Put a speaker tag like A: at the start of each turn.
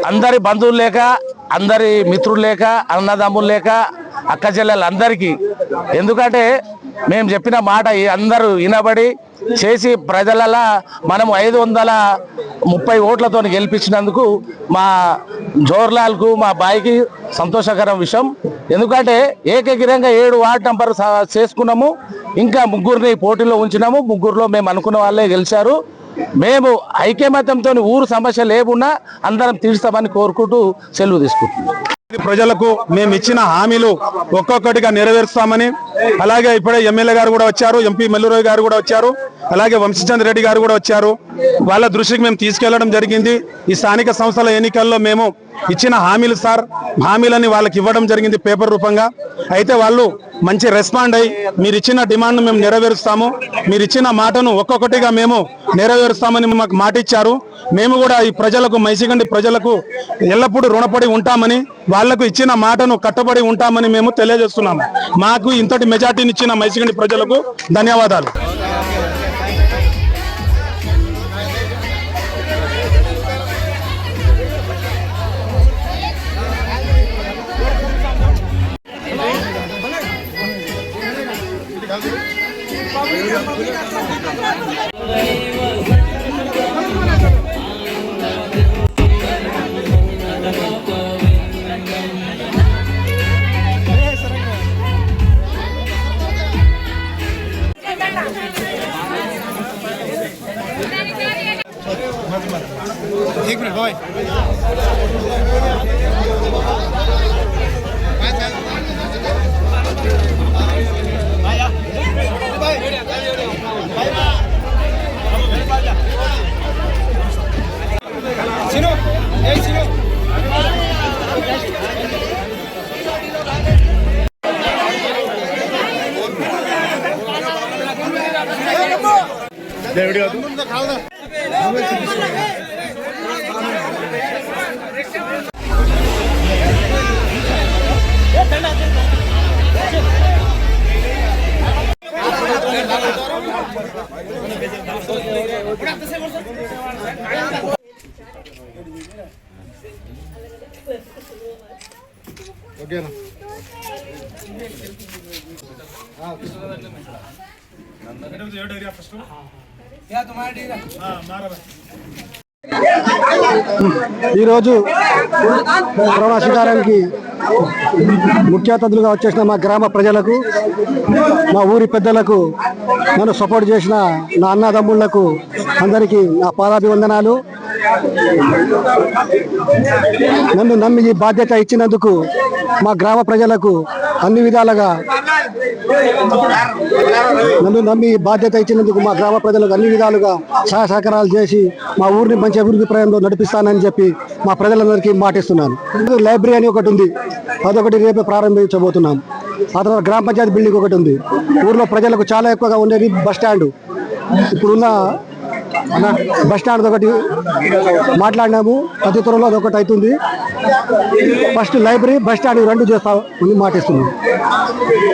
A: అందరి బంధువులు లేక, అందరి మిత్రులు లేక, అన్నదమ్ములు లేక, అక్క చెల్లెలు అందరికీ, ఎందుకంటే మేము చెప్పిన మాట అందరూ వినబడి చేసి ప్రజలలో మనము 530 ఓట్లతో గెలిపించినందుకు మా జోర్లాల్కు, మా బాయికి సంతోషకరం విషయం. ఎందుకంటే ఏకగ్రీవంగా 7 వార్డు నంబర్ చేసుకున్నాము. ఇంకా 3 పోటీలో ఉంచినాము. 3లో మేము అనుకున్న వాళ్ళే గెలిచారు. మేము ఐక్యమత్యంతో ఊరు సమస్య లేకున్నా అందరం తీర్స్తామని కోరుకుంటూ సెలవు తీసుకుంటున్నాం.
B: ప్రజలకు మేము ఇచ్చిన హామీలు ఒక్కొక్కటిగా నెరవేరుస్తామని, అలాగే ఇప్పుడే ఎమ్మెల్యే గారు కూడా వచ్చారు, ఎంపీ మల్లురావు గారు కూడా వచ్చారు, అలాగే వంశీచంద్ర రెడ్డి గారు కూడా వచ్చారు. వాళ్ళ దృష్టికి మేము తీసుకెళ్లడం జరిగింది. ఈ స్థానిక సంస్థల ఎన్నికల్లో మేము ఇచ్చిన హామీలు సార్, హామీలని వాళ్ళకి ఇవ్వడం జరిగింది పేపర్ రూపంగా. అయితే వాళ్ళు మంచి రెస్పాండ్ అయ్యి మీరు ఇచ్చిన డిమాండ్ను మేము నెరవేరుస్తాము, మీరు ఇచ్చిన మాటను ఒక్కొక్కటిగా మేము నెరవేరుస్తామని మాకు మాట ఇచ్చారు. మేము కూడా ఈ ప్రజలకు, మైసిగండి ప్రజలకు ఎల్లప్పుడూ రుణపడి ఉంటామని, వాళ్లకు ఇచ్చిన మాటను కట్టుబడి ఉంటామని మేము తెలియజేస్తున్నాము. మాకు ఇంతటి మెజార్టీని ఇచ్చిన మైసిగండి ప్రజలకు ధన్యవాదాలు.
C: एक मिनट भाई सिनो सिनो ఓకేనా
D: ఈరోజు ప్రమాణ స్వీకారానికి ముఖ్య అతిథులుగా వచ్చేసిన మా గ్రామ ప్రజలకు, మా ఊరి పెద్దలకు, నన్ను సపోర్ట్ చేసిన నా అన్నదమ్ముళ్లకు అందరికీ నా పాదాభివందనాలు. నన్ను నమ్మి ఈ బాధ్యత ఇచ్చినందుకు మా గ్రామ ప్రజలకు అన్ని విధాలుగా సహాయ సహకారాలు చేసి మా ఊరిని మంచి అభివృద్ధి ప్రయాణంలో నడిపిస్తానని చెప్పి మా ప్రజలందరికీ మాటిస్తున్నాను. లైబ్రరీ అని ఒకటి ఉంది, అదొకటి రేపే ప్రారంభించబోతున్నాం. ఆ తర్వాత గ్రామ పంచాయతీ బిల్డింగ్ ఒకటి ఉంది. ఊర్లో ప్రజలకు చాలా ఎక్కువగా ఉండేది బస్ స్టాండ్. ఇప్పుడున్న బస్ స్టాండ్ ఒకటి మాట్లాడినాము, అతి త్వరలో అదొకటి అవుతుంది. ఫస్ట్ లైబ్రరీ, బస్ స్టాండ్ 2 చేస్తామని మాటిస్తున్నాం.